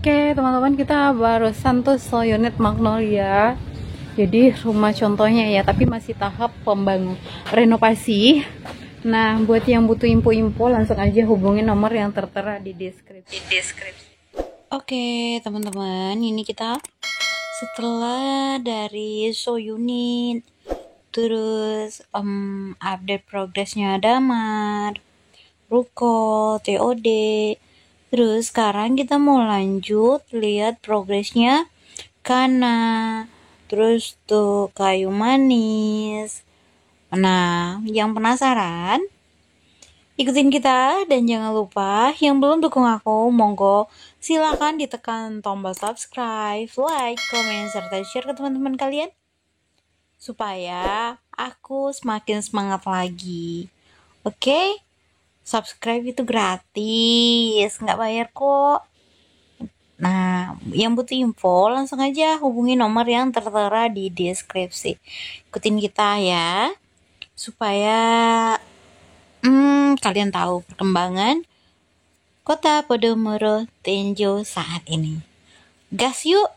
Oke, teman-teman, kita barusan tuh unit Magnolia. Jadi rumah contohnya ya, tapi masih tahap renovasi. Nah, buat yang butuh info-info langsung aja hubungi nomor yang tertera di deskripsi. Oke, teman-teman, ini kita setelah dari unit, terus update progresnya Damar, Ruko, TOD. Terus sekarang kita mau lanjut lihat progresnya Kana. Terus tuh kayu manis. Nah, yang penasaran? Ikutin kita dan jangan lupa yang belum dukung aku, monggo silakan ditekan tombol subscribe, like, komen, serta share ke teman-teman kalian supaya aku semakin semangat lagi. Oke? Subscribe itu gratis, nggak bayar kok. Nah, yang butuh info langsung aja hubungi nomor yang tertera di deskripsi. Ikutin kita ya, supaya kalian tahu perkembangan Kota Podomoro Tenjo saat ini. Gas yuk!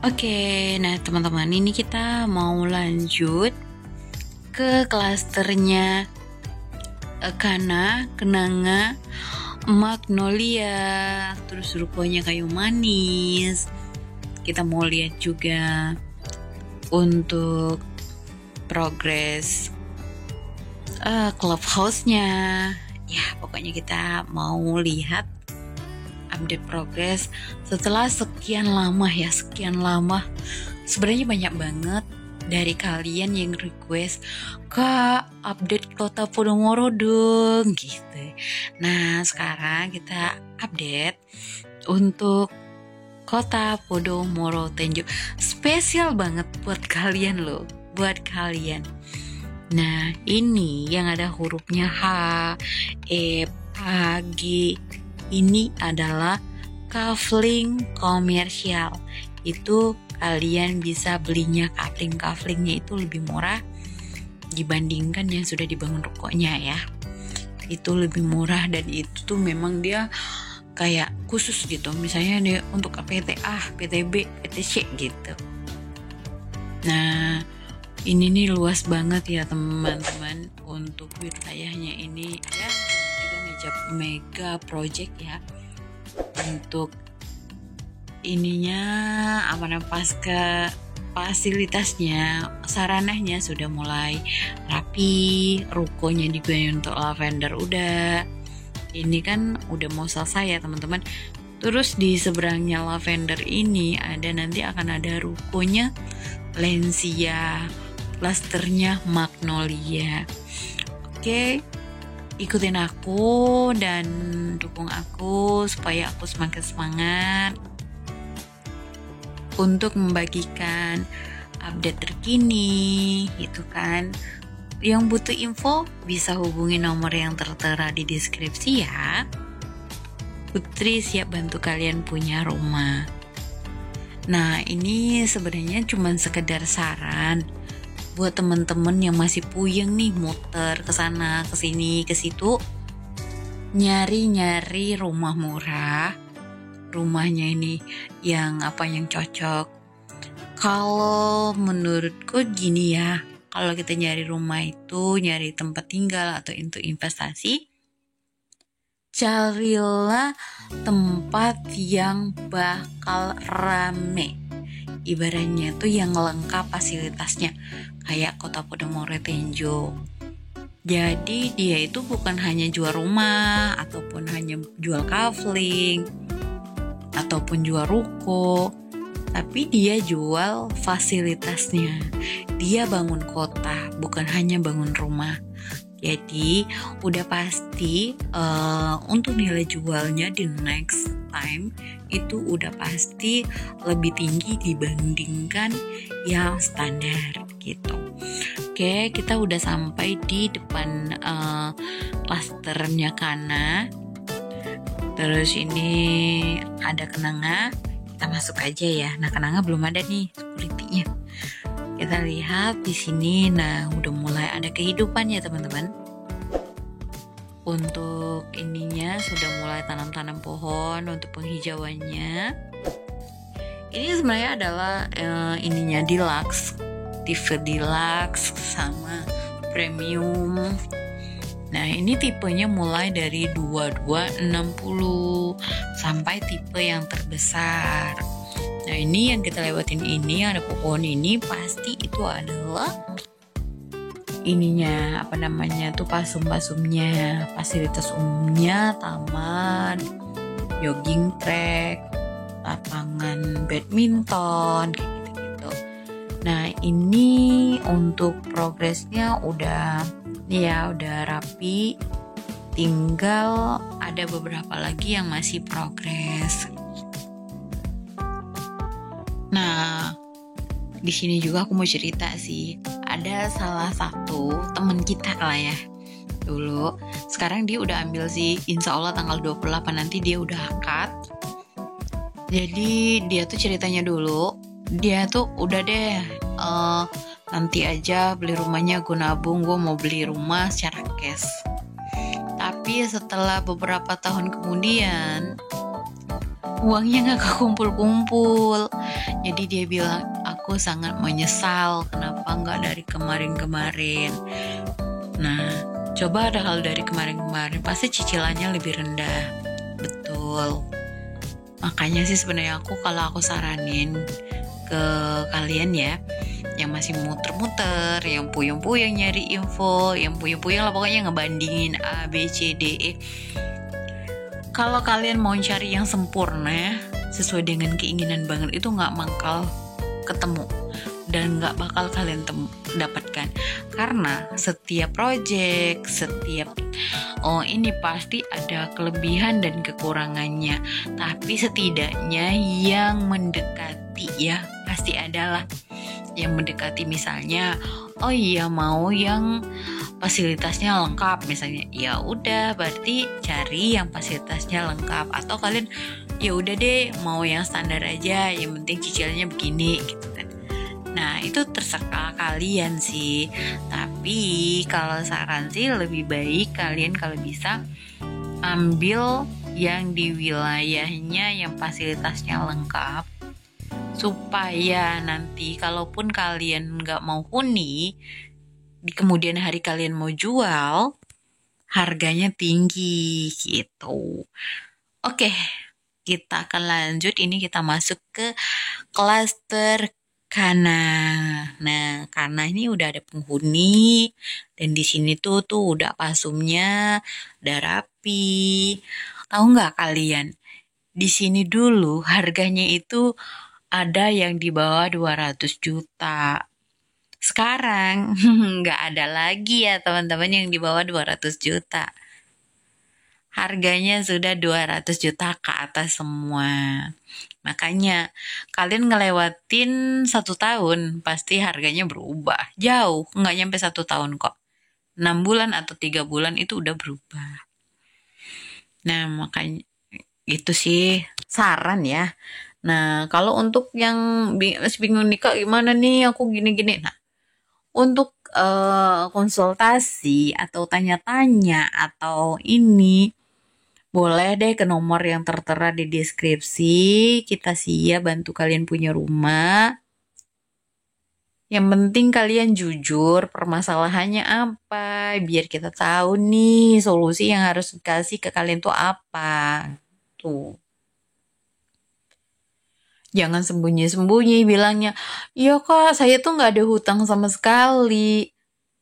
Oke, nah teman-teman, ini kita mau lanjut ke klasternya Kana, Kenanga, Magnolia, terus rukonya kayu manis. Kita mau lihat juga untuk progres clubhouse-nya. Ya, pokoknya kita mau lihat update progres setelah sekian lama. Sebenarnya banyak banget dari kalian yang request, "Kak, update Kota Podomoro dong," gitu. Nah, sekarang kita update untuk Kota Podomoro Tenjo. Spesial banget buat kalian loh, buat kalian. Nah, ini yang ada hurufnya H, E, H, G. Ini adalah kafling komersial. Itu kalian bisa belinya kaflingnya itu lebih murah dibandingkan yang sudah dibangun rukonya ya. Itu lebih murah dan itu tuh memang dia kayak khusus gitu. Misalnya dia untuk PTA, PTB, PTC gitu. Nah, ini nih luas banget ya teman-teman untuk wilayahnya ini ya. Mega project ya, untuk ininya pas ke fasilitasnya, sarananya sudah mulai rapi, rukonya juga untuk lavender udah, ini kan udah mau selesai ya teman-teman. Terus di seberangnya lavender ini nanti akan ada rukonya Lensia, klasternya Magnolia. Oke, ikutin aku dan dukung aku supaya aku semakin semangat untuk membagikan update terkini gitu kan. Yang butuh info bisa hubungi nomor yang tertera di deskripsi ya. Putri siap bantu kalian punya rumah. Nah, ini sebenarnya cuma sekedar saran buat temen-temen yang masih puyeng nih muter ke sana, ke sini, ke situ, nyari-nyari rumah murah, rumahnya ini yang cocok. Kalau menurutku gini ya, kalau kita nyari rumah itu nyari tempat tinggal atau untuk investasi, carilah tempat yang bakal rame. Ibaratnya tuh yang lengkap fasilitasnya, kayak Kota Podomoro Tenjo. Jadi dia itu bukan hanya jual rumah, ataupun hanya jual kafling, ataupun jual ruko, tapi dia jual fasilitasnya. Dia bangun kota, bukan hanya bangun rumah. Jadi udah pasti untuk nilai jualnya di next time itu udah pasti lebih tinggi dibandingkan yang standar gitu. Oke, kita udah sampai di depan klasternya Kana. Terus ini ada Kenanga, kita masuk aja ya. Nah, Kenanga belum ada nih security-nya. Kita lihat di sini, nah udah mulai ada kehidupan ya teman-teman. Untuk ininya sudah mulai tanam-tanam pohon untuk penghijauannya. Ini sebenarnya adalah ininya deluxe, tipe deluxe sama premium. Nah ini tipenya mulai dari 2260 sampai tipe yang terbesar. Nah ini yang kita lewatin ini, ada pohon ini, pasti itu adalah ininya, apa namanya tuh, pasum-pasumnya, fasilitas umumnya, taman, jogging track, lapangan badminton, kayak gitu-gitu. Nah ini untuk progresnya udah rapi, tinggal ada beberapa lagi yang masih progres. Nah, di sini juga aku mau cerita sih. Ada salah satu teman kita lah ya dulu. Sekarang dia udah ambil sih, insya Allah tanggal 28 nanti dia udah akad. Jadi dia tuh ceritanya dulu, dia tuh udah deh nanti aja beli rumahnya gue nabung, gue mau beli rumah secara cash. Tapi setelah beberapa tahun kemudian uangnya gak kekumpul-kumpul. Jadi dia bilang, aku sangat menyesal kenapa gak dari kemarin-kemarin. Nah, coba ada hal dari kemarin-kemarin, pasti cicilannya lebih rendah. Betul. Makanya sih sebenarnya kalau aku saranin ke kalian ya, yang masih muter-muter, yang puyeng-puyeng nyari info, yang puyeng-puyeng lah pokoknya ngebandingin A, B, C, D, E. Kalau kalian mau cari yang sempurna sesuai dengan keinginan banget, itu nggak bakal ketemu dan nggak bakal kalian dapatkan, karena setiap project, setiap ini pasti ada kelebihan dan kekurangannya. Tapi setidaknya yang mendekati ya pasti adalah yang mendekati. Misalnya mau yang fasilitasnya lengkap misalnya, ya udah berarti cari yang fasilitasnya lengkap. Atau kalian ya udah deh mau yang standar aja, yang penting cicilannya begini gitu kan. Nah itu terserah kalian sih. Tapi kalau saran sih lebih baik kalian kalau bisa ambil yang di wilayahnya yang fasilitasnya lengkap, supaya nanti kalaupun kalian nggak mau huni, di kemudian hari kalian mau jual, harganya tinggi gitu. Oke, kita akan lanjut. Ini kita masuk ke klaster Kana. Nah, Kana ini udah ada penghuni, dan di sini tuh udah pasumnya, udah rapi. Tahu nggak kalian? Di sini dulu harganya itu ada yang di bawah 200 juta. Sekarang nggak ada lagi ya teman-teman yang di bawah 200 juta. Harganya sudah 200 juta ke atas semua. Makanya kalian ngelewatin 1 tahun pasti harganya berubah. Jauh, nggak nyampe 1 tahun kok. 6 bulan atau 3 bulan itu udah berubah. Nah makanya itu sih saran ya. Nah kalau untuk yang bingung nih kak gimana nih aku gini-gini. Nah untuk konsultasi atau tanya-tanya atau ini, boleh deh ke nomor yang tertera di deskripsi. Kita siap bantu kalian punya rumah Yang penting kalian jujur permasalahannya apa, biar kita tahu nih solusi yang harus dikasih ke kalian tuh apa. Tuh. Jangan sembunyi-sembunyi bilangnya, iya kak saya tuh nggak ada hutang sama sekali.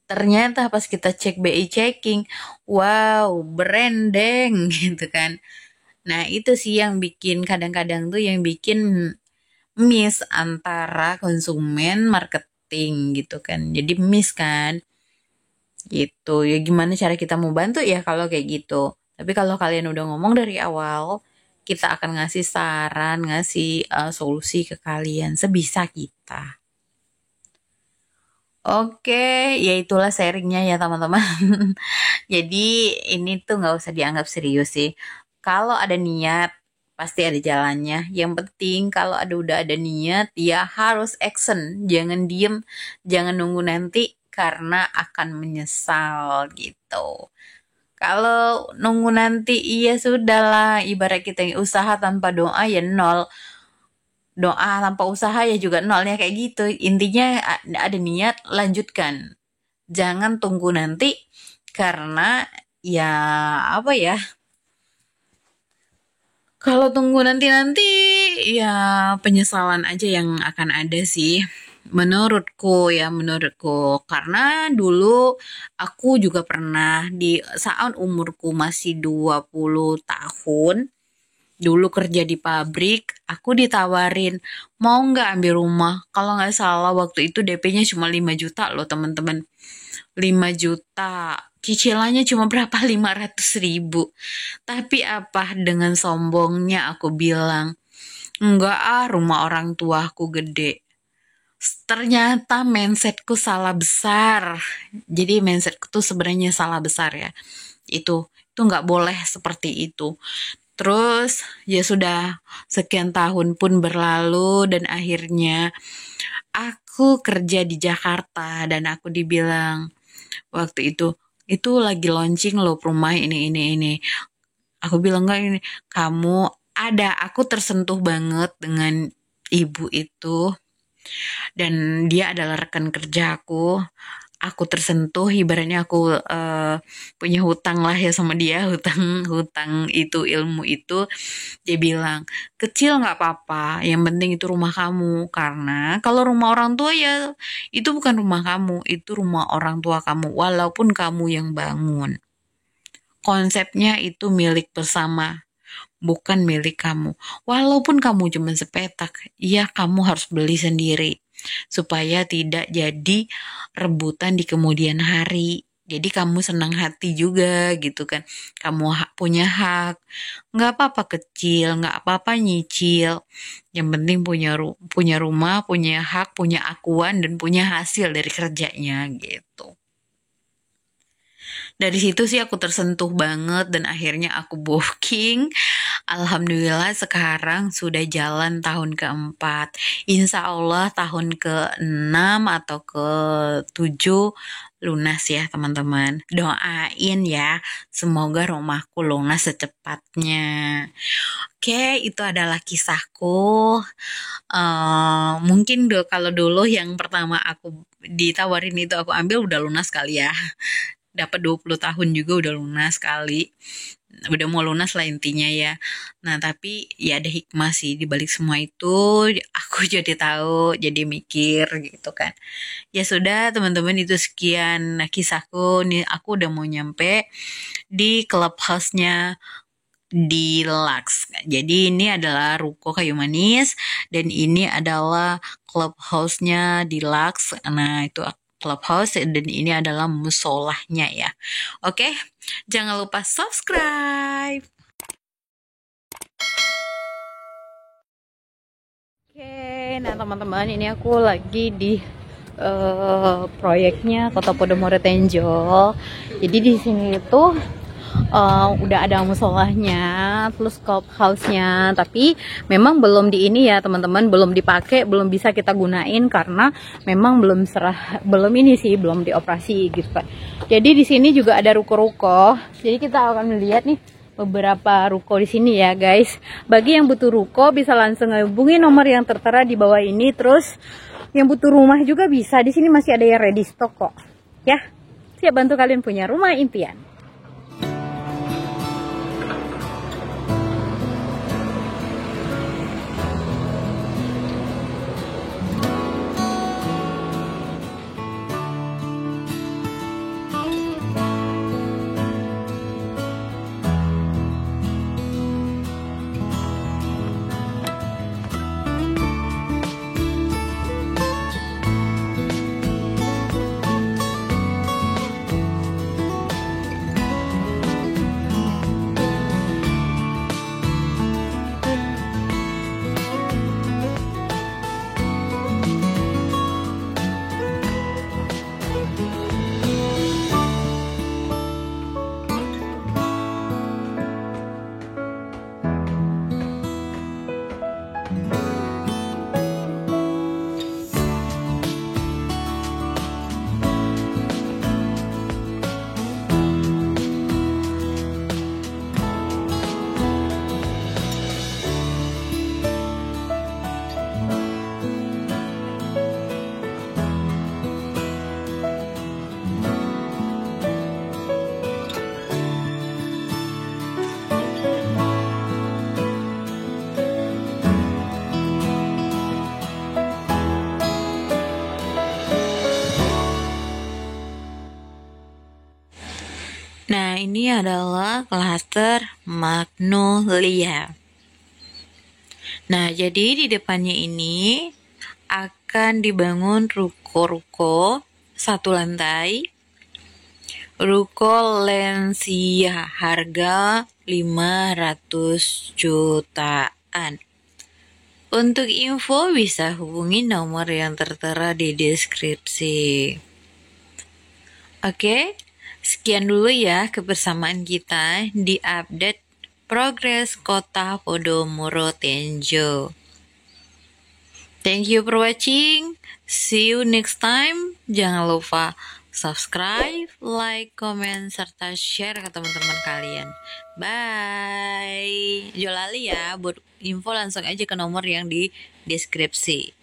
Ternyata pas kita cek BI checking, wow berendeng gitu kan. Nah itu sih yang bikin kadang-kadang tuh yang bikin miss antara konsumen marketing gitu kan. Jadi miss kan gitu. Ya gimana cara kita mau bantu ya kalau kayak gitu. Tapi kalau kalian udah ngomong dari awal, kita akan ngasih saran, ngasih solusi ke kalian sebisa kita. Oke, ya itulah sharingnya ya teman-teman. Jadi ini tuh nggak usah dianggap serius sih. Kalau ada niat, pasti ada jalannya. Yang penting kalau udah ada niat, ya harus action. Jangan diem, jangan nunggu nanti karena akan menyesal gitu. Kalau nunggu nanti, iya sudahlah. Ibarat kita yang usaha tanpa doa ya nol. Doa tanpa usaha ya juga nolnya kayak gitu. Intinya ada niat, lanjutkan. Jangan tunggu nanti karena ya apa ya? Kalau tunggu nanti-nanti ya penyesalan aja yang akan ada sih. Menurutku karena dulu aku juga pernah di saat umurku masih 20 tahun dulu kerja di pabrik, aku ditawarin mau nggak ambil rumah. Kalau nggak salah waktu itu DP-nya cuma 5 juta loh teman-teman. 5 juta. Cicilannya cuma berapa? 500.000. Tapi apa dengan sombongnya aku bilang, enggak rumah orang tuaku gede. Ternyata mindsetku salah besar. Jadi mindsetku tuh sebenarnya salah besar ya. Itu nggak boleh seperti itu. Terus ya sudah sekian tahun pun berlalu dan akhirnya aku kerja di Jakarta dan aku dibilang waktu itu lagi launching loh rumah ini. Aku bilang enggak ini kamu aku tersentuh banget dengan ibu itu dan dia adalah rekan kerjaku. Aku tersentuh, ibaratnya aku punya hutang lah ya sama dia, hutang itu ilmu itu. Dia bilang kecil nggak apa-apa, yang penting itu rumah kamu karena kalau rumah orang tua ya itu bukan rumah kamu, itu rumah orang tua kamu walaupun kamu yang bangun. Konsepnya itu milik bersama, bukan milik kamu. Walaupun kamu cuma sepetak, ya kamu harus beli sendiri supaya tidak jadi rebutan di kemudian hari. Jadi kamu senang hati juga gitu kan. Kamu punya hak. Nggak apa-apa kecil, nggak apa-apa nyicil. Yang penting punya rumah, punya hak, punya akuan, dan punya hasil dari kerjanya gitu. Dari situ sih aku tersentuh banget dan akhirnya aku booking. Alhamdulillah sekarang sudah jalan tahun keempat. Insya Allah tahun ke-6 atau ke-7 lunas ya teman-teman. Doain ya, semoga rumahku lunas secepatnya. Oke, itu adalah kisahku. Mungkin kalau dulu yang pertama aku ditawarin itu aku ambil udah lunas kali ya. Dapat 20 tahun juga udah lunas kali. Udah mau lunas lah intinya ya. Nah tapi ya ada hikmah sih di balik semua itu. Aku jadi tahu, jadi mikir gitu kan. Ya sudah teman-teman, itu sekian kisahku. Nih aku udah mau nyampe di clubhouse-nya di Lux. Jadi ini adalah ruko kayu manis dan ini adalah clubhouse-nya di Lux. Nah itu clubhouse dan ini adalah musolahnya ya. Oke, jangan lupa subscribe. Oke, nah teman-teman, ini aku lagi di proyeknya Kota Podomoro Tenjo. Jadi di sini itu udah ada musolahnya, terus clubhouse-nya, tapi memang belum di ini ya teman-teman, belum dipakai, belum bisa kita gunain karena memang belum dioperasi gitu kan. Jadi di sini juga ada ruko-ruko. Jadi kita akan melihat nih beberapa ruko di sini ya guys. Bagi yang butuh ruko bisa langsung hubungi nomor yang tertera di bawah ini. Terus yang butuh rumah juga bisa. Di sini masih ada yang ready stock kok. Ya, siap bantu kalian punya rumah impian. Nah, ini adalah klaster Magnolia. Nah, jadi di depannya ini akan dibangun ruko-ruko satu lantai. Ruko Lensia, harga 500 jutaan. Untuk info bisa hubungi nomor yang tertera di deskripsi. Oke, sekian dulu ya kebersamaan kita di update progres kota Podomoro Tenjo. Thank you for watching. See you next time. Jangan lupa subscribe, like, comment, serta share ke teman-teman kalian. Bye. Jolali ya, buat info langsung aja ke nomor yang di deskripsi.